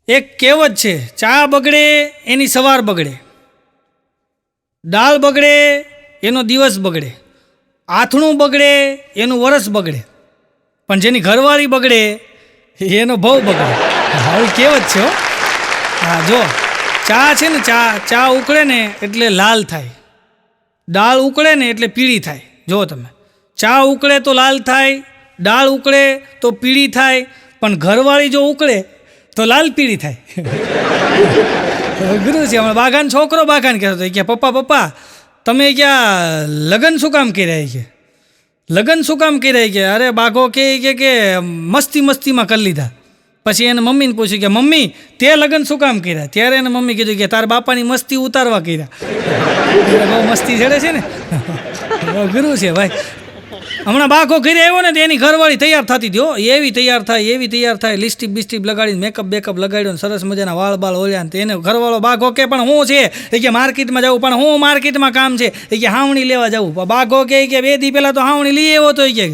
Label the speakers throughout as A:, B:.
A: એક કહેવત છે, ચા બગડે એની સવાર બગડે, દાળ બગડે એનો દિવસ બગડે, આથણું બગડે એનું વરસ બગડે, પણ જેની ઘરવાળી બગડે એનો ભવ બગડે. આવી કહેવત છે હો. હા જો, ચા છે ને, ચા ઉકળે ને એટલે લાલ થાય, દાળ ઉકળે ને એટલે પીળી થાય. જો તમે, ચા ઉકળે તો લાલ થાય, દાળ ઉકળે તો પીળી થાય, પણ ઘરવાળી જો ઉકળે તો લાલ પીળી થાય. ગુરુ છે હમણાં બાગાન છોકરો બાગાન કહેતો હતો કે પપ્પા તમે ક્યાં લગ્ન શું કામ કર્યા કે લગ્ન શું કામ કર્યા કે અરે બાઘો કે મસ્તીમાં કરી લીધા. પછી એને મમ્મીને પૂછ્યું કે મમ્મી તે લગ્ન શું કામ કર્યા? ત્યારે એને મમ્મી કીધું કે તારા બાપાની મસ્તી ઉતારવા કર્યા. બહુ મસ્તી ચડે છે ને. ગુરુ છે ભાઈ. હમણાં બાઘો ઘરે આવ્યો ને તો એની ઘરવાળી તૈયાર થતી હતી હો, એવી તૈયાર થાય, લિપસ્ટિક બિસ્ટિક લગાડીને મેકઅપ બેકઅપ લગાડ્યો ને સરસ મજાના વાળ બાળ ઓળ્યા ને એને ઘરવાળો બાઘો કે પણ હું છે એ કે માર્કેટમાં જવું, પણ હું માર્કેટમાં કામ છે એ કે હાવણી લેવા જવું. બાઘો કે 2 દી પહેલાં તો હાવણી લઈ આવ્યો તો એ કે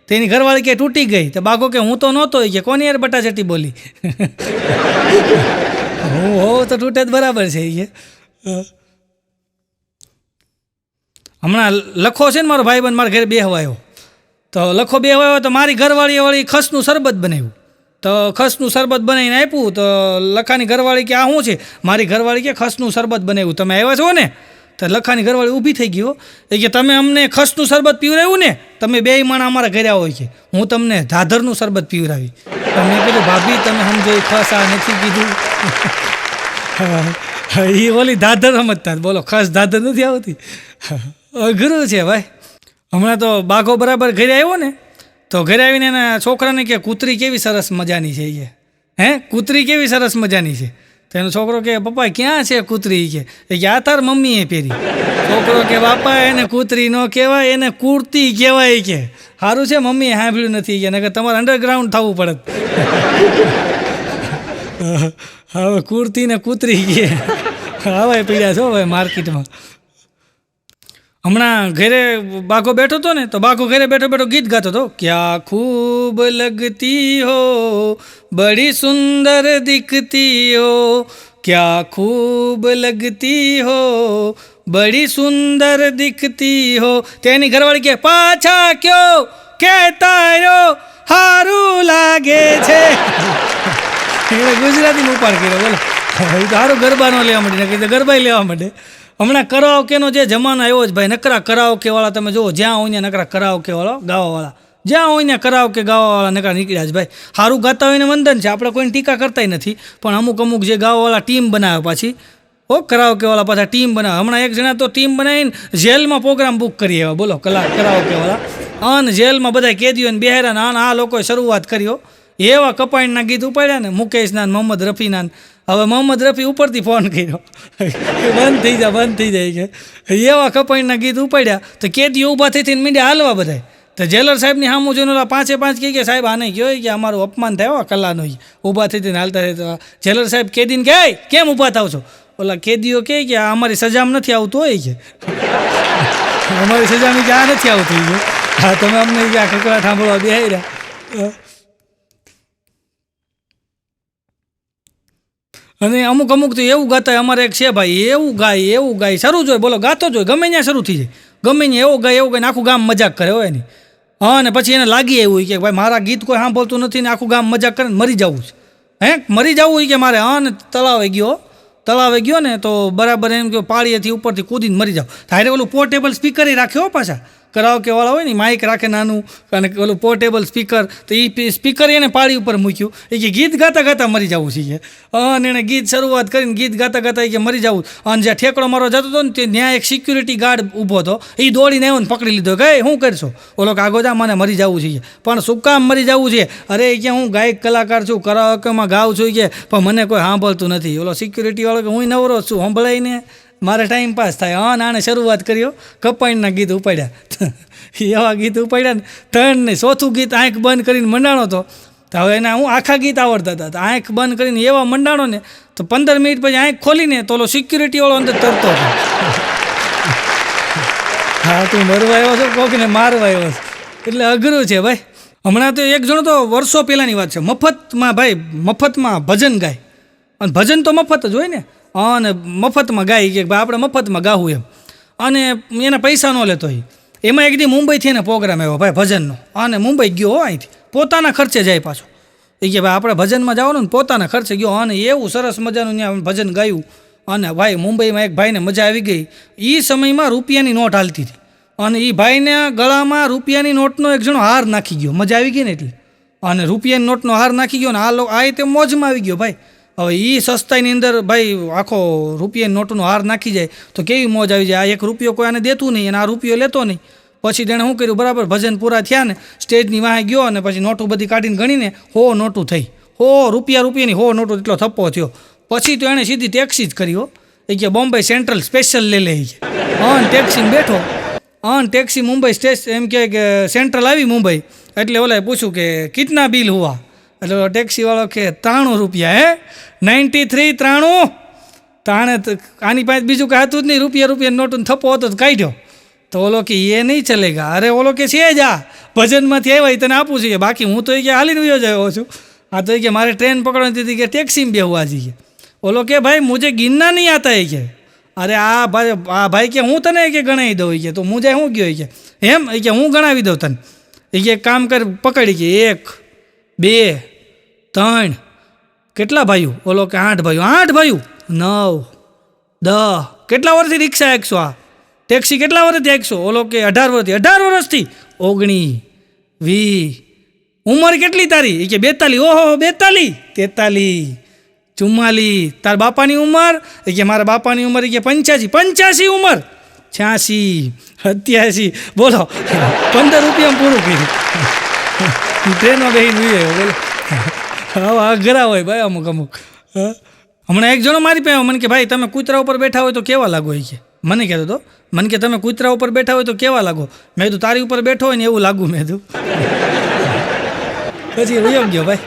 A: તેની ઘરવાળી કે તૂટી ગઈ. તો બાઘો કે હું તો નહોતો એ કે કોની યાર બટાચટી બોલી. હું હોવ તો તૂટે જ બરાબર છે એ કે. હમણાં લખો છે ને મારો ભાઈબંધ મારા ઘરે બેહવા આવ્યો, તો લખો બેહવા આવ્યો તો મારી ઘરવાળીએ વળી ખસનું શરબત બનાવ્યું. તો ખસનું શરબત બનાવીને આપ્યું તો લખાની ઘરવાળી કે આ શું છે? મારી ઘરવાળી કે ખસનું શરબત બનાવ્યું, તમે આવ્યા છો ને? તો લખાની ઘરવાળી ઊભી થઈ ગયો એ કે તમે અમને ખસનું શરબત પીવડાવ્યું ને, તમે 2 માણા અમારા ઘરે આવો કે હું તમને ધાધરનું શરબત પીવડાવી. તો મેં કીધું ભાભી તમે સમજો ખસ આ નથી કીધું. એ ઓલી ધાધર સમજતા, બોલો ખસ ધાધર નથી આવતી. અઘરું છે ભાઈ. હમણાં તો બાઘો બરાબર ઘરે આવ્યો ને તો ઘરે આવીને એના છોકરાને કે કૂતરી કેવી સરસ મજાની છે એ હે કૂતરી કેવી સરસ મજાની છે. તો એનો છોકરો કે પપ્પા ક્યાં છે કૂતરી કે આ તાર મમ્મીએ પહેરી. છોકરો કે બાપા એને કૂતરી ન કહેવાય, એને કુર્તી કહેવાય કે. સારું છે મમ્મીએ સાંભળ્યું નથી કે નકર તમારે અંડરગ્રાઉન્ડ થવું પડે. હવે કુર્તી ને કૂતરી કે હવે પીડ્યા છો હવે માર્કેટમાં. હમણાં ઘરે બાઘો બેઠો હતો ને તો બાઘો ઘરે બેઠો ગીત ગાતો હતો, ક્યા ખૂબ લગતી હો બડી સુંદર દિખતી હો, ક્યા ખૂબ લગતી હો બડી સુંદર દિખતી હો. તેની ઘરવાળી કે પાછા ક્યો કહેતા યો હારું લાગે છે. એને ગુજરાતીમાં ઉપાડ કર્યો. બોલો સારું ગરબા ન લેવા માંડી, કીધું ગરબા લેવા માંડે. હમણાં કરાઓકેનો જે જમાનો આવ્યો જ ભાઈ, નકરા કરાઓકેવાળા તમે જુઓ, જ્યાં હોય ને નકરા કરાઓકેવાળા ગાવાવાળા, જ્યાં હોય ને કરાઓકે ગાવાવાળા નકરા નીકળ્યા જ ભાઈ. સારું ગાતા હોય ને વંદન છે, આપણે કોઈને ટીકા કરતા નથી, પણ અમુક જે ગાવાવાળા ટીમ બનાવે પાછી કરાઓકેવાળા પાછા ટીમ બનાવે. હમણાં એક જણા તો ટીમ બનાવીને જેલમાં પ્રોગ્રામ બુક કરી આવ્યા. બોલો કરાઓકેવાળા અને જેલમાં બધા કેદીઓને બેહાર્યા ને આ લોકોએ શરૂઆત કર્યો. એવા કપાઈના ગીત ઉપાડ્યા ને મુકેશના, મોહમ્મદ રફીના. હવે મોહમ્મદ રફી ઉપરથી ફોન કર્યો બંધ થઈ જાય કે એવા કપાઈના ગીત ઉપાડ્યા. તો કેદીઓ ઊભા થઈને મીડિયા હાલવા બધા. તો જેલર સાહેબની સામું જોઈને ઓલા 5 કે સાહેબ આને કહો કે અમારું અપમાન થાય કલાનો. ઊભા થઈને હાલતા થતા જેલર સાહેબ કેદીને કહે કેમ ઊભા થાવ છો? ઓલા કેદીઓ કહે કે આ અમારી સજામાં નથી આવતું હોય કે અમારી સજામાં કે આ નથી આવતું. હા તમે અમને આ કકડા સાંભળવા બેહાઈ રહ્યા. અને અમુક તો એવું ગાતા. અમારે એક છે ભાઈ એવું ગાય શરૂ જોઈએ, બોલો ગાતો જોઈએ ગમે ત્યાં શરૂ થઈ જાય, ગમે ત્યાં એવો ગાય ને આખું ગામ મજાક કરે હોય એની. હા ને પછી એને લાગી એવું કે ભાઈ મારા ગીત કોઈ સાંભળતું નથી ને આખું ગામ મજાક કરે ને મરી જવું છે. મરી જવું કે મારે. હા ને તળાવે ગયો ને તો બરાબર એમ કે પાળીએથી ઉપરથી કૂદીને મરી જાવ. તારે ઓલું પોર્ટેબલ સ્પીકર રાખ્યો પાછા કરાઓકેવાળા હોય ને, માઇક રાખે નાનું અને ઓલું પોર્ટેબલ સ્પીકર. તો એ સ્પીકર એને પાળી ઉપર મૂક્યું એ કે ગીત ગાતા મરી જવું છે. અને એણે ગીત શરૂઆત કરીને ગીત ગાતા કે મરી જવું. અને જ્યાં ઠેકડો મારો જતો હતો ને ત્યાં એક સિક્યુરિટી ગાર્ડ ઊભો હતો, એ દોડીને આવ્યો ને પકડી લીધો કે શું કરશો? ઓલો કાગો જા મને મરી જવું છે. પણ શું કામ મરી જવું છે? અરે કે હું ગાયક કલાકાર છું, કરાઓકેમાં ગાઉં છું કે, પણ મને કોઈ સાંભળતું નથી. ઓલો સિક્યુરિટી વાળો કે હું નવરો છું, સંભળાઈને મારે ટાઈમ પાસ થાય. હા નાણે શરૂઆત કર્યો, કપાઈના ગીત ઉપાડ્યા. એવા ગીત ઉપાડ્યા ને 3 ને 4થું ગીત આંખ બંધ કરીને મંડાણો હતો. તો હવે એના હું આખા ગીત આવડતા હતા, આંખ બંધ કરીને એવા મંડાણો ને તો 15 મિનિટ પછી આંખ ખોલીને તો ઓલો સિક્યુરિટી વાળો અંદર તરતો હતો. હા તું મરવા આવ્યો છો કોકને મારવા આવ્યો છો. એટલે અઘરું છે ભાઈ. હમણાં તો એક જણો તો વર્ષો પહેલાંની વાત છે, મફતમાં ભજન ગાય. અને ભજન તો મફત જ હોય ને, અને મફતમાં ગાય કે ભાઈ આપણે મફતમાં ગાવું એમ, અને એના પૈસા ન લેતો હોય. એમાં એક દી મુંબઈથી એને પ્રોગ્રામ આવ્યો ભાઈ ભજનનો, અને મુંબઈ ગયો અહીંથી પોતાના ખર્ચે જાય પાછો. એ કે ભાઈ આપણે ભજનમાં જવાનું ને પોતાના ખર્ચે ગયો, અને એવું સરસ મજાનું ત્યાં ભજન ગાયું. અને ભાઈ મુંબઈમાં એક ભાઈને મજા આવી ગઈ. એ સમયમાં રૂપિયાની નોટ હાલતી હતી, અને એ ભાઈને ગળામાં રૂપિયાની નોટનો એક જણો હાર નાખી ગયો. મજા આવી ગઈ ને એટલે, અને રૂપિયાની નોટનો હાર નાખી ગયો ને આ રીતે મોજમાં આવી ગયો ભાઈ. હવે એ સસ્તાઈની અંદર ભાઈ આખો રૂપિયાની નોટનો હાર નાખી જાય તો કેવી મોજ આવી જાય. આ એક રૂપિયો કોઈ આને દેતું નહીં અને આ રૂપિયો લેતો નહીં. પછી તેણે શું કર્યું, બરાબર ભજન પૂરા થયા ને સ્ટેજની વાહે ગયો, અને પછી નોટું બધી કાઢીને ગણીને 100 નોટું થઈ. રૂપિયાની 100 નોટું એટલો થપ્પો થયો. પછી તો એણે સીધી ટેક્સી જ કરી હો. એ કે બોમ્બે સેન્ટ્રલ સ્પેશિયલ લે લે કે ટેક્સીમાં બેઠો. ટેક્સી મુંબઈ સ્ટેશન એમ કે સેન્ટ્રલ આવી મુંબઈ, એટલે ઓલાએ પૂછ્યું કે કિતના બિલ હુઆ? એટલે ટેક્સીવાળો કે 93 રૂપિયા. હે 93 93? તાણે આની પાસે બીજું કાંઈ હતું જ નહીં, રૂપિયા નોટનો થપ્પો હતો તો કાઢ્યો. તો ઓલો કે એ નહીં ચલેગા. અરે ઓલો કે છે જ આ ભજનમાંથી આવ્યા તને આપું છું, બાકી હું તો એ કે હાલીને વયો જાય છું. આ તો એ કે મારે ટ્રેન પકડવાની હતી કે ટેક્સીમાં બેહવા જઈએ. ઓલો કે ભાઈ મુझे गिनना नहीं आता है કે. અરે આ ભાઈ કે હું તને કે ગણાવી દઉં કે, તો મુझे શું ગયો કે એમ કે હું ગણાવી દઉં તને. એ કે કામ કર, પકડી કે 1 2 3 કેટલા ભાઈઓ? ઓલો કે 8 ભાઈઓ. 8 ભાઈઓ 9 10 કેટલા વર્ષથી રિક્ષા એકસો? આ ટેક્સી કેટલા વર્ષથી એકસો? ઓલો કે 18 વર્ષથી. 18 વર્ષથી 19 20 ઉંમર કેટલી તારી? એ કે 42. ઓહો 42 43 44. તાર બાપાની ઉંમર? એ કે મારા બાપાની ઉંમર એ કે 85 85 ઉંમર 86 87. બોલો 15 રૂપિયામાં પૂરું કર્યું. ટ્રેનમાં બેસીને જોઈએ બોલો. આવા અઘરા હોય ભાઈ અમુક. હમણાં એક જણો મારી પાસે મને કે ભાઈ તમે કૂતરા ઉપર બેઠા હોય તો કેવા લાગો? એ કે મને કહેતો હતો, મને કે તમે કૂતરા ઉપર બેઠા હોય તો કેવા લાગો? મેં કીધું તારી ઉપર બેઠો હોય ને એવું લાગુ. મેં કીધું પછી વયો ગયો ભાઈ.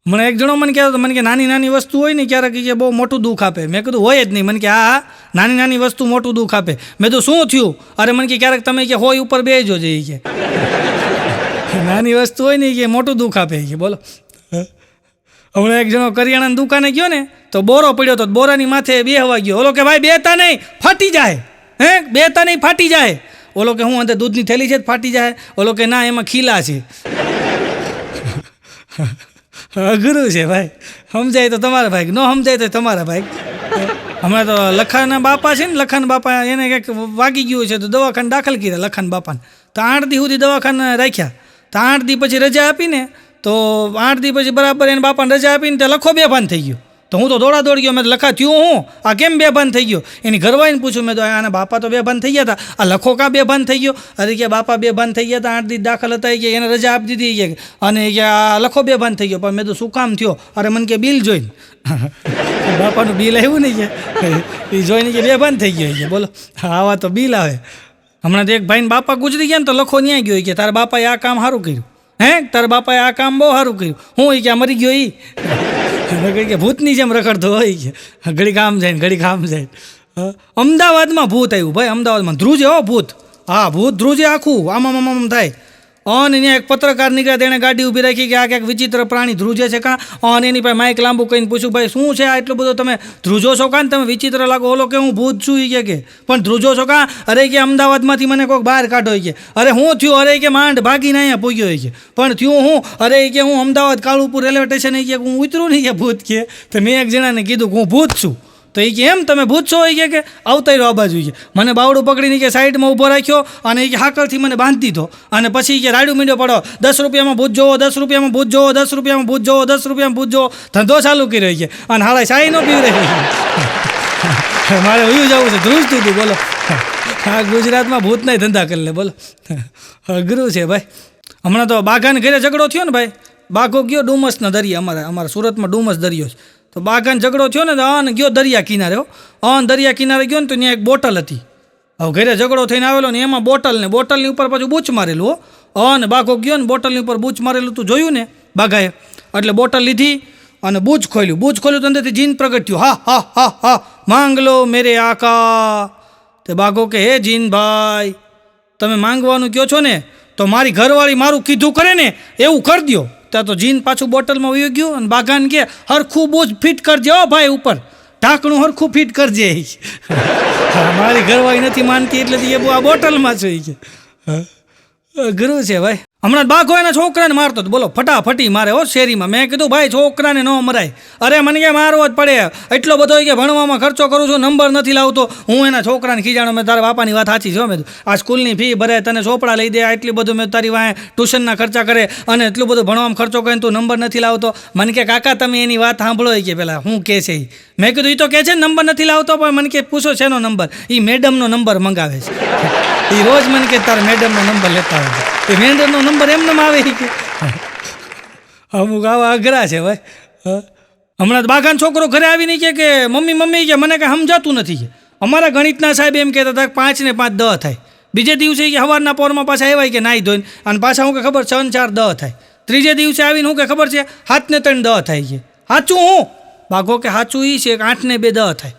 A: મને એક જણો મને કહેતો હતો, મને કે નાની નાની વસ્તુ હોય ને ક્યારેક કે બહુ મોટું દુઃખ આપે. મેં કીધું હોય જ નહીં. મને કે હા નાની નાની વસ્તુ મોટું દુઃખ આપે. મેં કીધું શું થયું? અરે મને કે ક્યારેક તમે કે હોય ઉપર બેસજો જઈ કે નાની વસ્તુ હોય ને કે મોટું દુઃખ આપે કે. બોલો હમણાં એક જણો કરિયાણાની દુકાને ગયો ને તો બોરો પડ્યો તો બોરાની માથે બેહવા ગયો. ઓલો કે ભાઈ બેતા નહીં ફાટી જાય. હે બેતા નહીં ફાટી જાય. ઓલો કે હું અંદર દૂધની થેલી છે ફાટી જાય? ઓલો કે ના એમાં ખીલા છે. અઘરું છે ભાઈ. સમજાય તો તમારા ભાઈ, ન સમજાય તો તમારા ભાઈ. હમણાં તો લખાના બાપા છે ને, લખાના બાપા એને કંઈક વાગી ગયું છે તો દવાખાને દાખલ કર્યા લખાના બાપાને. તો 8 દી સુધી દવાખાને રાખ્યા. તો 8 દી પછી રજા આપીને, તો 8 દી પછી બરાબર એને બાપાને રજા આપીને તે લખો બેભાન થઈ ગયો. તો હું તો દોડ ગયો. મેં લખા થયું હું આ કેમ બેભાન થઈ ગયો? એની ઘરવાળીને પૂછ્યું. મેં તો આના બાપા તો બેભાન થઈ ગયા હતા, આ લખો કાં બેભાન થઈ ગયો? અરે કે બાપા બેભાન થઈ ગયા હતા, 8 દી દાખલ હતા કે એને રજા આપી દીધી કે, અને કે આ લખો બેભાન થઈ ગયો. પણ મેં તો શું કામ થયો? અરે મને કે બિલ જોઈને બાપાનું બિલ આવ્યું નહીં કે એ જોઈને કે બેભાન થઈ ગયો કે. બોલો આવા તો બિલ આવે. હમણાં તો એક ભાઈને બાપા ગુજરી ગયા ને તો લખો ન્યા ગયો કે તારા બાપાએ આ કામ સારું કર્યું. હે તારા બાપાએ આ કામ બહુ સારું કર્યું. હું એ કે આ મરી ગયો એ કે ભૂતની જેમ રખડતો હોય કે ઘડી કામ જાય ને ઘડી કામ જાય. અમદાવાદમાં ભૂત આવ્યું ભાઈ. અમદાવાદમાં ધ્રુજે હો ભૂત. હા ભૂત ધ્રુજે આખું આમ થાય. અને ત્યાં એક પત્રકાર નીકળ્યા, તેણે ગાડી ઊભી રાખી કે આ ક્યાંક વિચિત્ર પ્રાણી ધ્રુજે છે કાં? અને એની પાસે માઇક લાંબુ કહીને પૂછ્યું ભાઈ શું છે આ એટલો બધો તમે ધ્રુજો છો કાં? તમે વિચિત્ર લાગો. ઓલો કે હું ભૂત છું એ કે પણ ધ્રુજો છો કાં? અરે કે અમદાવાદમાંથી મને કોઈક બહાર કાઢો કે. અરે હું થયું? અરે કે માંડ ભાગીને અહીંયા પૂગ્યો કે. પણ થયું હું? અરે કે હું અમદાવાદ કાળુપુર રેલવે સ્ટેશન કે હું ઉતરું નહીં કે ભૂત કે. તો મેં એક જણાને કીધું કે હું ભૂત છું. તો એ કે એમ તમે ભૂત છો? એ કે આવતા રહ્યો આ બાજુ. મને બાવડું પકડીને કે સાઈડમાં ઊભો રાખ્યો અને એ હાકલથી મને બાંધી દીધો. અને પછી કે રાડું મીંડો પડો 10 રૂપિયામાં ભૂત જોવો, 10 રૂપિયામાં ભૂત જોવો, 10 રૂપિયામાં ભૂત જોવો, 10 રૂપિયામાં ભૂત જોવો. ધંધો ચાલુ કર્યો કે. અને હાળા શાહી નો પીવડે. મારે ઉયું જવું છે ધ્રુજતું હતું. બોલો હા ગુજરાતમાં ભૂતના ધંધા કરી લે. બોલો અઘરું છે ભાઈ. હમણાં તો બાઘાને ઘરે ઝઘડો થયો ને ભાઈ. બાઘો ગયો ડુમસના દરિયા. અમારા સુરતમાં ડુમસ દરિયો છે. તો બાઘાને ઝઘડો થયો ને તો આને ગયો દરિયા કિનારે. દરિયા કિનારે ગયો ને તો ત્યાં એક બોટલ હતી. હવે ઘરે ઝઘડો થઈને આવેલો ને એમાં બોટલની ઉપર પાછું બૂચ મારેલું. અને બાઘો ગયો ને બોટલની ઉપર બૂચ મારેલું તું જોયું ને બાઘાએ. એટલે બોટલ લીધી અને બૂચ ખોલ્યું તો અંદરથી જીન પ્રગટ થયું. હા હા હા હા માંગ લો મેરે આકા. તે બાઘો કે હે જીન ભાઈ તમે માંગવાનું કહો છો ને તો મારી ઘરવાળી મારું કીધું કરે ને એવું કરી દો. ત્યાં તો જીન પાછું બોટલમાં વયું ગયું અને બાઘાને કે હરખું બૂજ ફિટ કરજે હો ભાઈ, ઉપર ઢાંકણું હરખું ફિટ કરજે. મારી ઘરવાળી નથી માનતી એટલે એ આ બોટલમાં છે કે ગુરુ છે ભાઈ. હમણાં બાઘો એના છોકરાને મારતો હતો, બોલો ફટાફટી મારે હો શેરીમાં. મેં કીધું ભાઈ છોકરાને ન મરાય. અરે મને કે મારવો જ પડે, એટલો બધો કે ભણવામાં ખર્ચો કરું છું, નંબર નથી લાવતો. હું એના છોકરાને ખીજાણો, મેં તારા બાપાની વાત સાચી છે. મેં આ સ્કૂલની ફી ભરે, તને ચોપડા લઈ દે, એટલી બધું મેં તારી વાંહે ટ્યુશનના ખર્ચા કરે અને એટલું બધું ભણવામાં ખર્ચો કરીને તું નંબર નથી લાવતો. મને કે કાકા તમે એની વાત સાંભળો કે પેલા હું કહે છે. મેં કીધું એ તો કહે છે ને નંબર નથી લાવતો, પણ મને કે પૂછો શેનો નંબર? એ મેડમનો નંબર મંગાવે છે. એ રોજ મને કે તારા મેડમનો નંબર લેતા હોય છે. એ મેડમનો નંબર એમને આવે કે અમુક આવા અઘરા છે ભાઈ. હમણાં બાઘાનો છોકરો ઘરે આવીને કે મમ્મી કે મને કાંઈ સમજાતું નથી કે અમારા ગણિતના સાહેબ એમ કહેતા હતા 5 ને 5 10 થાય. બીજે દિવસે કે સવારના પોરમાં પાછા આવ્યા કે નાહી ધોઈને અને પાછા હું કે ખબર 6 ને 4 10 થાય. ત્રીજે દિવસે આવીને હું કે ખબર છે 7 ને 3 10 થાય છે. સાચું હું બાઘો કે સાચું એ છે કે 8 ને 2 10 થાય.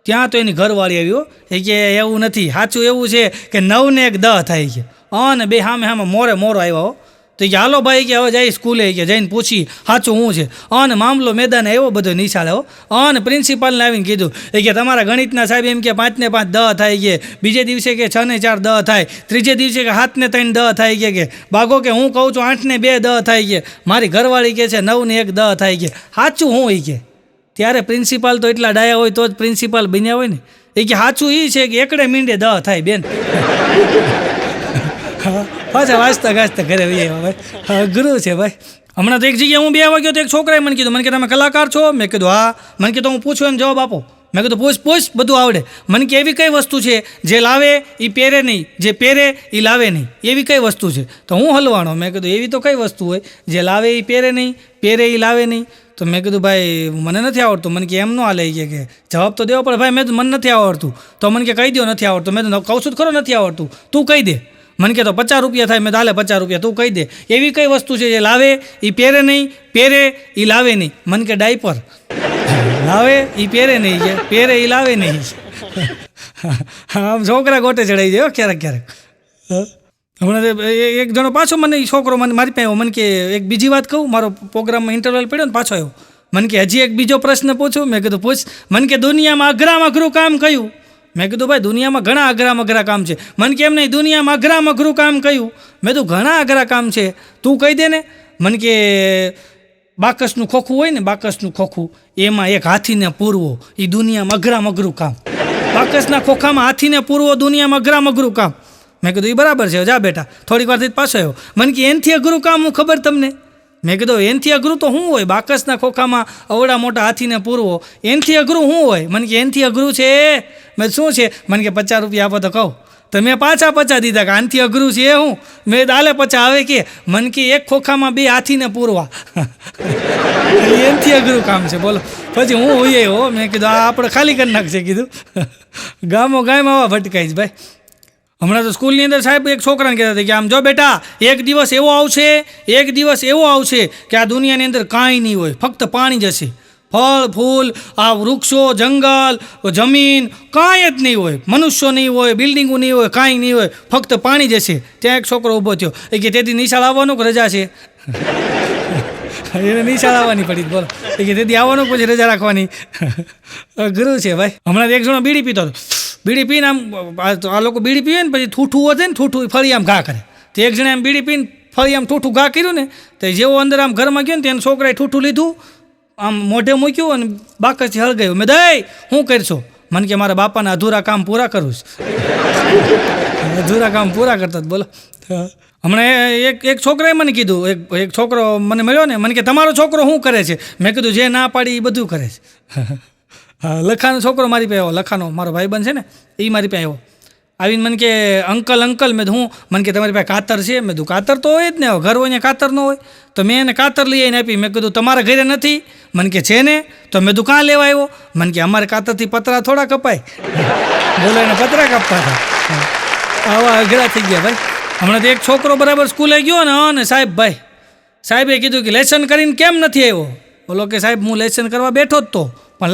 A: ત્યાં તો એની ઘરવાળી આવ્યો એ કે એવું નથી, સાચું એવું છે કે 9 ને 1 10 થાય છે. અને બે સામે મોરો આવ્યો. તો કે હાલો ભાઈ કે હવે જાય સ્કૂલે કે જઈને પૂછી સાચું શું છે. અને મામલો મેદાને એવો બધો નિશાળે હો. અને પ્રિન્સિપાલને આવીને કીધું કે તમારા ગણિતના સાહેબ એમ કે 5 ને 5 10 થાય છે. બીજે દિવસે કે 6 ને 4 10 થાય. ત્રીજે દિવસે કે 7 ને 3 10 થાય કે બાઘો કે હું કહું છું 8 ને 2 10 થાય છે. મારી ઘરવાળી કે છે 9 ને 1 10 થાય છે. સાચું હું એ કે ત્યારે પ્રિન્સિપાલ તો એટલા ડાયા હોય તો જ પ્રિન્સિપાલ બન્યા હોય ને. એ કે સાચું એ છે કે એકડે મીંડે 10 થાય બેન. પાછા વાંચતા ગાજતા ઘરે ભાઈ ગુરુ છે ભાઈ. હમણાં તો એક જગ્યાએ હું 2 વાગ્યો તો એક છોકરાએ મને કીધું, મને કે તમે કલાકાર છો? મેં કીધું હા. મને કીધું હું પૂછું એમ જવાબ આપો. મેં કીધું પૂછ બધું આવડે. મને કે એવી કઈ વસ્તુ છે જે લાવે એ પહેરે નહીં, જે પહેરે એ લાવે નહીં, એવી કઈ વસ્તુ છે? તો હું હલવાણો. મેં કીધું એવી તો કઈ વસ્તુ હોય જે લાવે એ પહેરે નહીં, પહેરે એ લાવે નહીં? તો મેં કીધું ભાઈ મને નથી આવડતું. મને કે એમ ન હાલે કે જવાબ તો દેવો પડે. ભાઈ મેં મને નથી આવડતું. તો મને કે કહી દો નથી આવડતું. મેં તો કહું છું ખરો નથી આવડતું, તું કહી દે. મને કે તો 50 રૂપિયા થાય. મેં તો હાલે 50 રૂપિયા, તું કહી દે. એવી કઈ વસ્તુ છે જે લાવે એ પહેરે નહીં, પહેરે એ લાવે નહીં? મને કે ડાયપર. લાવે એ પહેરે નહીં છે, પહેરે એ લાવે નહીં. આમ છોકરા ગોટે ચડાવી જાય ક્યારેક. હમણાં એક જણો પાછો મને છોકરો મારી પાસે આવ્યો. મને કે એક બીજી વાત કહું, મારો પ્રોગ્રામમાં ઇન્ટરવલ પડ્યો ને પાછો આવ્યો. મને કે હજી એક બીજો પ્રશ્ન પૂછું? મેં કીધું પૂછ. મને કે દુનિયામાં અઘરામાં અઘરું કામ કયું? મેં કીધું ભાઈ દુનિયામાં ઘણા અઘરા કામ છે. મને કે એમ નહીં, દુનિયામાં અઘરામાં અઘરું કામ કયું? મેં કીધું ઘણા અઘરા કામ છે, તું કહી દે ને. મને કે બાકસનું ખોખું હોય ને, બાકસનું ખોખું, એમાં એક હાથીને પૂરવો એ દુનિયામાં અઘરામાં અઘરું કામ. બાકસના ખોખામાં હાથીને પૂરવો દુનિયામાં અઘરામાં અઘરું કામ. મેં કીધું એ બરાબર છે, જા બેટા. થોડીક વાર પાછો આવ્યો. મને કે એનથી અઘરું કામ હું ખબર તમને? મેં કીધું એનથી અઘરું તો શું હોય? બાકસના ખોખામાં અવડા મોટા હાથીને પૂરવો, એનથી અઘરું શું હોય? મને કે એનથી અઘરું છે. મેં શું છે? મને કે 50 રૂપિયા આપો તો કહું. તો મેં પાછા 50 દીધા કે આનથી અઘરું છે એ હું? મેં દાલે 50 આવે કે મને કે એક ખોખામાં 2 હાથીને પૂરવા એનથી અઘરું કામ છે બોલો. પછી હું હોઈએ હો. મેં કીધું આ આપણે ખાલી કરી નાખશે. કીધું ગામમાં આવા ભટકાઈ જ ભાઈ. હમણાં તો સ્કૂલની અંદર સાહેબ એક છોકરાને કહેતા હતા કે આમ જો બેટા એક દિવસ એવો આવશે કે આ દુનિયાની અંદર કાંઈ નહીં હોય, ફક્ત પાણી જ હશે. ફળ ફૂલ, આ વૃક્ષો, જંગલ, જમીન કાંઈ જ નહીં હોય. મનુષ્યો નહીં હોય, બિલ્ડિંગો નહીં હોય, કાંઈ નહીં હોય, ફક્ત પાણી જ હશે. ત્યાં એક છોકરો ઊભો થયો. એ કે તેથી નિશાળ આવવાનું કે રજા છે? એને નિશાળ આવવાની પડી. બોલો એ કે તેથી આવવાનું પછી રજા રાખવાની. ગુરુ છે ભાઈ. હમણાં એક જણો બીડી પીતો હતો. બીડી પીને આમ આ લોકો બીડી પીવે ને પછી ઠૂઠું વધે ને, ઠૂઠું ફરી આમ ઘા કરે. તો એક જણે આમ બીડી પીને ફરી આમ ઠૂઠું ઘા કર્યું ને, તો જેવો અંદર આમ ઘરમાં ગયો ને તેને છોકરાએ ઠૂઠું લીધું, આમ મોઢે મૂક્યું અને બાકસથી હળગાયું. મેં દઈ શું કરશો? મને કે મારા બાપાના અધૂરા કામ પૂરા કરું છું. અધૂરા કામ પૂરા કરતા બોલો. હમણાં એક છોકરાએ મને કીધું, એક છોકરો મને મળ્યો ને, મને કે તમારો છોકરો શું કરે છે? મેં કીધું જે ના પાડી એ બધું કરે છે. લખાનો છોકરો મારી પાસે આવ્યો. લખાનો મારો ભાઈબંધ છે ને, એ મારી પાસે આવ્યો. આવીને મને કે અંકલ મેં હું? મને કે તમારી પાસે કાતર છે? મેં કીધું કાતર તો હોય જ ને, ઘર હોય ને કાતર ન હોય. તો મેં એને કાતર લઈ આવીને આપી. મેં કીધું તમારા ઘરે નથી? મને કે છે ને. તો મેં કીધું કાં લેવા આવ્યો? મને કે અમારે કાતરથી પતરા થોડા કપાય. બોલો એને પતરા કાપતા હતા. આવા અઘરા થઈ ગયા ભાઈ. હમણાં તો એક છોકરો બરાબર સ્કૂલે ગયો ને સાહેબે કીધું કે લેસન કરીને કેમ નથી આવ્યો? બોલો કે સાહેબ હું લેસન કરવા બેઠો જ તો, પણ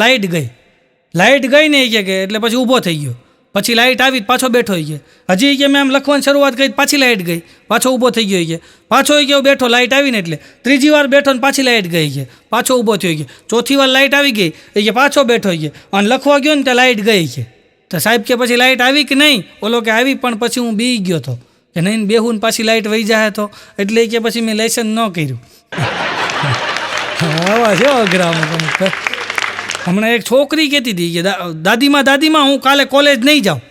A: લાઇટ ગઈ ને એ કે એટલે પછી ઊભો થઈ ગયો. પછી લાઇટ આવી પાછો બેઠો હોય કે હજી કે મેં આમ લખવાની શરૂઆત કરી પાછી લાઇટ ગઈ, પાછો ઊભો થઈ ગયો કે પાછો ગયો બેઠો લાઇટ આવીને એટલે ત્રીજી વાર બેઠો ને પાછી લાઇટ ગઈ કે પાછો ઊભો થયો કે ચોથી વાર લાઇટ આવી ગઈ એ કે પાછો બેઠો કે અને લખવા ગયો ને ત્યાં લાઇટ ગઈ કે તો સાહેબ કે પછી લાઇટ આવી કે નહીં? ઓલો કે આવી પણ પછી હું બી ગયો હતો કે નહીં બેહું ને પાછી લાઇટ વહી જાય તો એટલે કે પછી મેં લેસન ન કર્યું. આવા છે અઘરા. હમણાં એક છોકરી કહેતી હતી કે દાદીમાં હું કાલે કોલેજ નહીં જાઉં.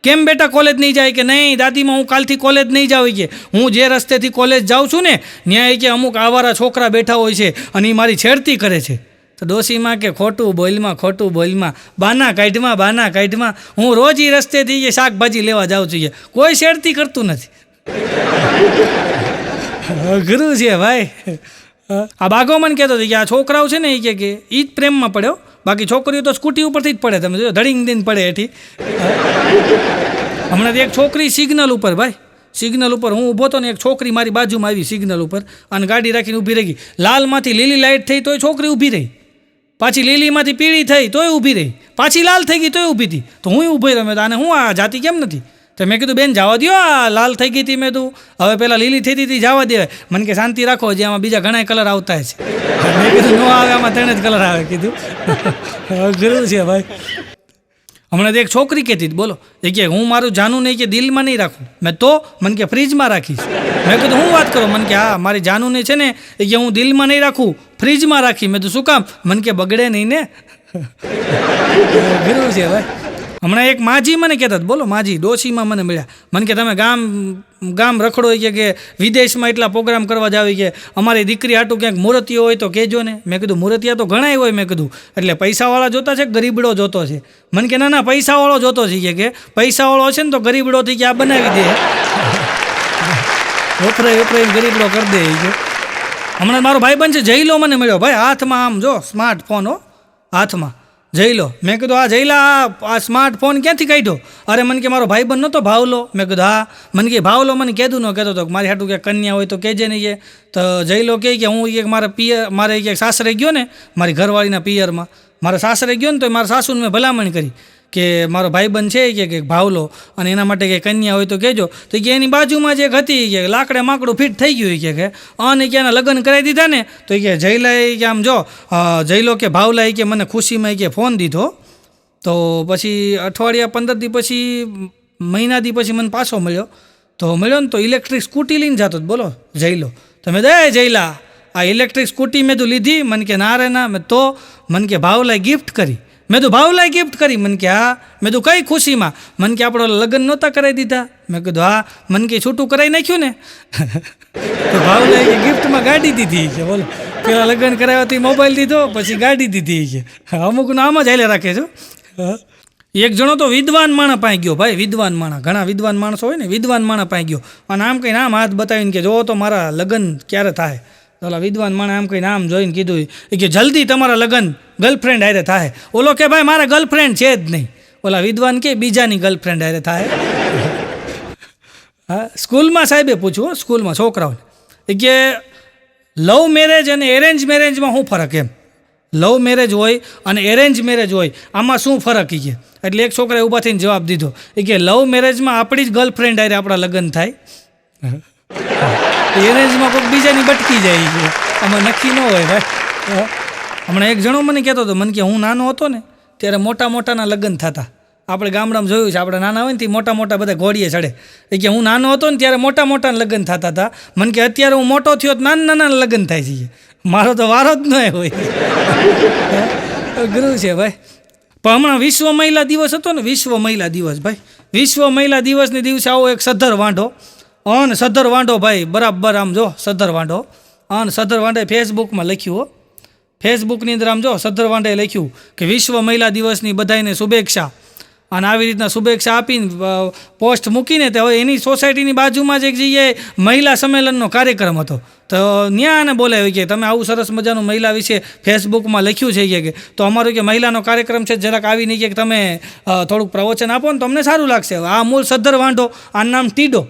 A: કેમ બેટા કોલેજ નહીં જાય? કે નહીં દાદીમાં હું કાલથી કોલેજ નહીં જાઉં કે હું જે રસ્તેથી કોલેજ જાઉં છું ને ત્યાં કે અમુક આવારા છોકરા બેઠા હોય છે અને એ મારી છેડતી કરે છે. તો ડોશીમાં કે ખોટું બોલમાં બાના કાઢમાં હું રોજ એ રસ્તેથી કે શાકભાજી લેવા જાઉં છું કે કોઈ છેડતી કરતું નથી. અઘરું છે ભાઈ. આ બાઘો મને કહેતો હતો કે આ છોકરાઓ છે ને એ કે એ જ પ્રેમમાં પડ્યો, બાકી છોકરીઓ તો સ્કૂટી ઉપરથી જ પડે. તમે જો ધડીંગ દઈને પડે એથી. હમણાં એક છોકરી સિગ્નલ ઉપર ભાઈ, સિગ્નલ ઉપર હું ઊભો હતો ને એક છોકરી મારી બાજુમાં આવી સિગ્નલ ઉપર અને ગાડી રાખીને ઊભી રહી ગઈ. લાલમાંથી લીલી લાઇટ થઈ તોય છોકરી ઊભી રહી, પાછી લીલીમાંથી પીળી થઈ તોય ઊભી રહી, પાછી લાલ થઈ ગઈ તોય ઊભી હતી. તો હું ઊભી રહ્યો. મેં તો આને હું આ જાતિ કેમ નથી? તો મેં કીધું બેન જવા દો, આ લાલ થઈ ગઈ હતી. મેં તું હવે પહેલાં લીલી થઈ હતી જવા દેવાય. મને કે શાંતિ રાખો, જે આમાં બીજા ઘણા કલર આવતા છે. મેં કીધું ન આવે, આમાં 3 જ કલર આવે. કીધું અઘરું છે ભાઈ. હમણાં એક છોકરી કહેતી હતી બોલો એ કે હું મારું જાનું નહીં કે દિલમાં નહીં રાખું. મેં તો મને કે ફ્રીજમાં રાખીશ. મેં કીધું હું વાત કરો? મને કે હા મારી જાનુને છે ને એ કે હું દિલમાં નહીં રાખું, ફ્રીજમાં રાખી. મેં તો શું કામ? મને કે બગડે નહીં ને. અઘરું છે ભાઈ. હમણાં એક માજી મને કહેતા બોલો માજી ડોશીમાં મને મળ્યા. મને કે તમે ગામ રખડો કે વિદેશમાં એટલા પ્રોગ્રામ કરવા જાવી કે અમારી દીકરી હાટું ક્યાંક મૂર્તિઓ હોય તો કહેજો ને. મેં કીધું મૂર્તિયા તો ઘણાય હોય. મેં કીધું એટલે પૈસાવાળા જોતા છે કે ગરીબડો જોતો છે? મને કે ના પૈસાવાળો જોતો છે કે પૈસાવાળો છે ને તો ગરીબડોથી કે આ બનાવી દે, વપરાય ગરીબડો કરી દે. હમણાં મારો ભાઈબંધ છે જયલો મને મળ્યો ભાઈ, હાથમાં આમ જો સ્માર્ટફોન હાથમાં જયલો. મેં કીધું આ જયલા આ સ્માર્ટફોન ક્યાંથી કાઢ્યો? અરે મને કે મારો ભાઈબંધ નહોતો ભાવલો. મેં કીધું હા. મને કે ભાવલો મને કહેતું ન કહેતો હતો મારી હાટું કે કન્યા હોય તો કહેજે નહીં. તો જયલો કહે કે હું એક મારે એક સાસરે ગયો ને મારી ઘરવાળીના પિયરમાં, મારા સાસરે ગયો ને તો મારા સાસુને મેં ભલામણ કરી કે મારો ભાઈબંધ છે કે ભાવલો અને એના માટે કે કન્યા હોય તો કહેજો. તો કે એની બાજુમાં જે એક હતી કે લાકડે માકડું ફિટ થઈ ગયું કે અને કે એના લગ્ન કરાવી દીધા ને તો કે જયલાએ કે આમ જો જયલો કે ભાવલાએ કે મને ખુશીમાં કે ફોન દીધો. તો પછી અઠવાડિયા 15 દી પછી મહિના દી પછી મને પાછો મળ્યો. તો મળ્યો ને તો ઇલેક્ટ્રિક સ્કૂટી લઈને જતો બોલો જયલો. તો મેં દે જયલા આ ઇલેક્ટ્રિક સ્કૂટી મેં તું લીધી? મને કે ના રે ના. મેં તો મને કે ભાવલાએ ગિફ્ટ કરી. મેં તો ભાવલાએ ગિફ્ટ કરી. મને કે હા. મેં તો કઈ ખુશીમાં? મને કે આપણો લગ્ન નહોતા કરાવી દીધા. મેં કીધું હા. મને કે છૂટું કરાવી નાખ્યું ને. તો ભાવલાએ કે ગિફ્ટમાં ગાડી દીધી છે બોલો. પેલા લગ્ન કરાવ્યાથી મોબાઈલ દીધો પછી ગાડી દીધી છે. અમુકનું આમ જ હાલે રાખે છો. એક જણો તો વિદ્વાન માણસ પાસે ગયો ભાઈ, વિદ્વાન માણસ, ઘણા વિદ્વાન માણસો હોય ને, વિદ્વાન માણસ પાસે ગયો અને આમ કંઈ આમ હાથ બતાવીને કે જો તો મારા લગ્ન ક્યારે થાય. ઓલા વિદ્વાન માણસ આમ કંઈ આમ જોઈને કીધું કે જલ્દી તમારા લગ્ન ગર્લફ્રેન્ડ હારે થાય. ઓલો કે ભાઈ મારા ગર્લફ્રેન્ડ છે જ નહીં. ઓલા વિદ્વાન કે બીજાની ગર્લફ્રેન્ડ હારે થાય. હા સ્કૂલમાં સાહેબે પૂછ્યું, સ્કૂલમાં છોકરાઓને કે લવ મેરેજ અને એરેન્જ મેરેજમાં શું ફરક? એમ લવ મેરેજ હોય અને એરેન્જ મેરેજ હોય આમાં શું ફરક? કે એટલે એક છોકરાએ ઊભા થઈને જવાબ દીધો કે લવ મેરેજમાં આપણી જ ગર્લફ્રેન્ડ હારે આપણા લગ્ન થાય, એરેન્જમાં કોઈક બીજાની બટકી જાય છે, આમાં નક્કી ન હોય ભાઈ. હમણાં એક જણો મને કહેતો હતો, મને કે હું નાનો હતો ને ત્યારે મોટા મોટાના લગ્ન થતા. આપણે ગામડામાં જોયું છે, આપણે નાના હોય ને તે મોટા મોટા બધા ઘોડીએ ચડે. એ કે હું નાનો હતો ને ત્યારે મોટા મોટાના લગ્ન થતા હતા. મને કે અત્યારે હું મોટો થયો તો નાના નાના લગ્ન થાય છે. મારો તો વારો જ ન હોય. ગુરુ છે ભાઈ. પણ હમણાં વિશ્વ મહિલા દિવસ હતો ને, વિશ્વ મહિલા દિવસ ભાઈ, વિશ્વ મહિલા દિવસની દિવસે આવો એક સદ્ધર વાંઢો અને સદ્ધર વાંઢો ભાઈ બરાબર આમ જો સદ્ધર વાંઢો અને સદ્ધર વાંઢે ફેસબુકમાં લખ્યું, ફેસબુકની અંદર આમ જો સદ્ધર વાંઢે લખ્યું કે વિશ્વ મહિલા દિવસની બધાઈને શુભેચ્છા. અને આવી રીતના શુભેચ્છા આપીને પોસ્ટ મૂકીને તે હવે એની સોસાયટીની બાજુમાં જ એક જગ્યાએ મહિલા સંમેલનનો કાર્યક્રમ હતો. તો ત્યાં આને બોલાવ્યું કે તમે આવું સરસ મજાનું મહિલા વિશે ફેસબુકમાં લખ્યું છે કે તો અમારો કે મહિલાનો કાર્યક્રમ છે, જરાક આવીને કે તમે થોડુંક પ્રવચન આપો ને તો અમને સારું લાગશે. આ મૂળ સદ્ધર વાંઢો, આ નામ ટીડો.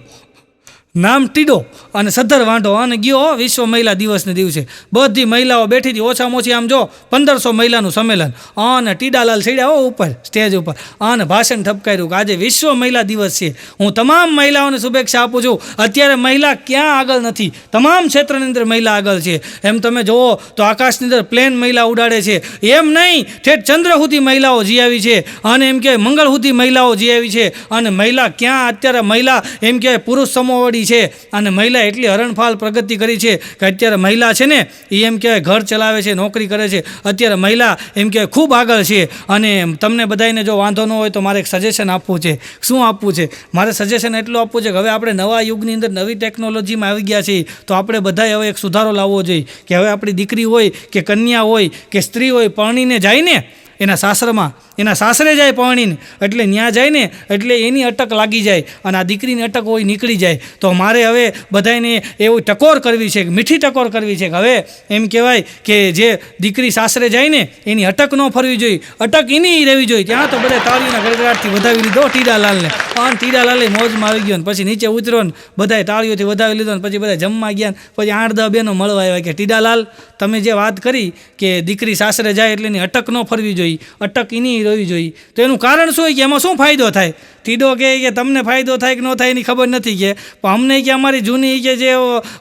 A: નામ ટીડો અને સદ્ધર વાંઢો અને ગયો વિશ્વ મહિલા દિવસને દિવસે બધી મહિલાઓ બેઠી હતી, ઓછામાં ઓછી આમ જો 1500 મહિલાનું સંમેલન, અને ટીડાલાલ ચડ્યા હો ઉપર સ્ટેજ ઉપર અને ભાષણ ઠપકાર્યું કે આજે વિશ્વ મહિલા દિવસ છે. હું તમામ મહિલાઓને શુભેચ્છા આપું છું. અત્યારે મહિલા ક્યાં આગળ નથી, તમામ ક્ષેત્રની અંદર મહિલા આગળ છે. એમ તમે જુઓ તો આકાશની અંદર પ્લેન મહિલા ઉડાડે છે, એમ નહીં ઠેઠ ચંદ્ર સુધી મહિલાઓ જી આવી છે, અને એમ કે મંગળ સુધી મહિલાઓ જી આવી છે. અને મહિલા ક્યાં અત્યારે મહિલા એમ કે પુરુષ સમોવડી છે, અને મહિલા એટલી હરણફાળ પ્રગતિ કરી છે કે અત્યારે મહિલા છે ને એ એમ કહેવાય ઘર ચલાવે છે, નોકરી કરે છે. અત્યારે મહિલા એમ કે ખૂબ આગળ છે. અને તમને બધાને જો વાંધો ન હોય તો મારે એક સજેશન આપવું છે. શું આપવું છે? મારે સજેશન એટલું આપવું છે કે હવે આપણે નવા યુગની અંદર નવી ટેકનોલોજીમાં આવી ગયા છીએ, તો આપણે બધાએ હવે એક સુધારો લાવવો જોઈએ કે હવે આપણી દીકરી હોય કે કન્યા હોય કે સ્ત્રી હોય પરણીને જાય ને એના સાસરમાં, એના સાસરે જાય પરણીને એટલે ત્યાં જાય ને એટલે એની અટક લાગી જાય અને આ દીકરીની અટક હોય નીકળી જાય. તો મારે હવે બધાને એવું ટકોર કરવી છે, મીઠી ટકોર કરવી છે કે હવે એમ કહેવાય કે જે દીકરી સાસરે જાય ને એની અટક ન ફરવી જોઈએ, અટક એની રહેવી જોઈએ. ત્યાં તો બધા તાળીઓના ગડગડાટથી વધાવી લીધો ટીડાલાલને, અને ટીડાલાલે મોજમાં આવી ગયો ને પછી નીચે ઉતર્યો ને બધાએ તાળીઓથી વધાવી લીધો ને પછી બધા જમવા ગયા ને પછી 8-10 બહેનો મળવા આવ્યા કે ટીડાલાલ તમે જે વાત કરી કે દીકરી સાસરે જાય એટલે એની અટક ન ફરવી જોઈએ, અટક એની રહેવી જોઈએ, તો એનું કારણ શું હોય કે એમાં શું ફાયદો થાય? ટીડો કહે કે તમને ફાયદો થાય કે ન થાય એની ખબર નથી કે, પણ અમને કે અમારી જૂની કે જે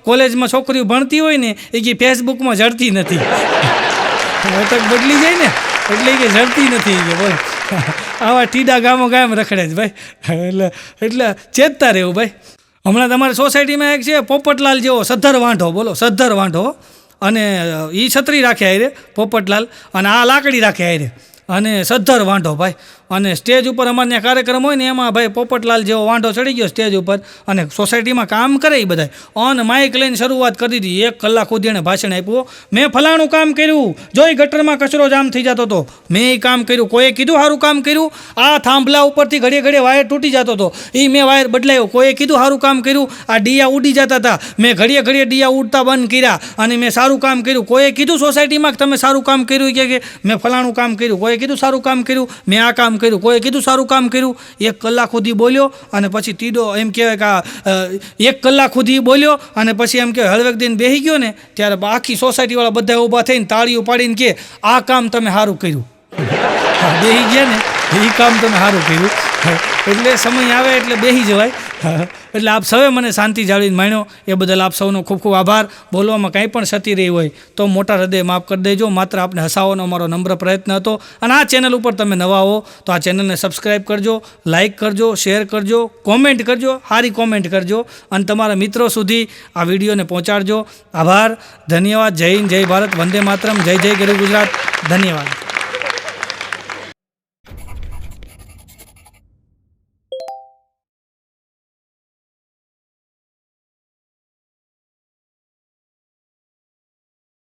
A: કોલેજમાં છોકરીઓ ભણતી હોય ને એ કે ફેસબુકમાં જડતી નથી, અટક બદલી જાય ને એટલે કે જડતી નથી કે બોલ. આવા ટીડા ગામો ગામ રખડે જ ભાઈ, એટલે ચેતતા રહેવું ભાઈ. હમણાં તમારી સોસાયટીમાં એક છે પોપટલાલ જેવો સદ્ધર વાંઢો, બોલો સદ્ધર વાંઢો, અને એ છત્રી રાખે આયરે પોપટલાલ, અને આ લાકડી રાખે આયરે, અને સદ્ધર વાંઢો ભાઈ. અને સ્ટેજ ઉપર અમારે ત્યાં કાર્યક્રમ હોય ને એમાં ભાઈ પોપટલાલ જેવો વાંઢો ચડી ગયો સ્ટેજ ઉપર, અને સોસાયટીમાં કામ કરે એ બધા, અને માઇક લઈને શરૂઆત કરી દીધી. 1 કલાક સુધી એણે ભાષણ આપ્યું, મેં ફલાણું કામ કર્યું, જો એ ગટરમાં કચરો જામ થઈ જતો હતો મેં એ કામ કર્યું, કોઈએ કીધું સારું કામ કર્યું, આ થાંભલા ઉપરથી ઘડીએ ઘડીએ વાયર તૂટી જતો હતો એ મેં વાયર બદલાયો, કોઈએ કીધું સારું કામ કર્યું, આ ડિયા ઉડી જતા હતા મેં ઘડીએ ઘડીએ ડિયા ઉડતા બંધ કર્યા અને મેં સારું કામ કર્યું, કોઈએ કીધું સોસાયટીમાં તમે સારું કામ કર્યું કે મેં ફલાણું કામ કર્યું, કોઈએ કીધું સારું કામ કર્યું, મેં આ કામ કર્યું, કોઈએ કીધું સારું કામ કર્યું. 1 કલાક સુધી બોલ્યો અને પછી ટીડો એમ કહેવાય કે 1 કલાક સુધી બોલ્યો અને પછી એમ કહેવાય હળવેક દિન બેસી ગયો ને ત્યારે આખી સોસાયટીવાળા બધા ઊભા થઈને તાળીઓ પાડીને કે આ કામ તમે સારું કર્યું. બેસી ગયા ને એ કામ તમે સારું કર્યું. એટલે સમય આવે એટલે બેસી જવાય. એટલે આપ સૌએ મને શાંતિ જાળવીને માણ્યો એ બદલ આપ સૌનો ખૂબ ખૂબ આભાર. બોલવામાં કાંઈ પણ ક્ષતિ રહી હોય તો મોટા હૃદય માફ કરી દેજો. માત્ર આપને હસાવવાનો અમારો નમ્ર પ્રયત્ન હતો. અને આ ચેનલ ઉપર તમે નવા હો તો આ ચેનલને સબસ્ક્રાઈબ કરજો, લાઇક કરજો, શેર કરજો, કોમેન્ટ કરજો, સારી કોમેન્ટ કરજો અને તમારા મિત્રો સુધી આ વિડીયોને પહોંચાડજો. આભાર, ધન્યવાદ. જય હિન્દ, જય ભારત, વંદે માતરમ, જય જય ગરવી ગુજરાત. ધન્યવાદ.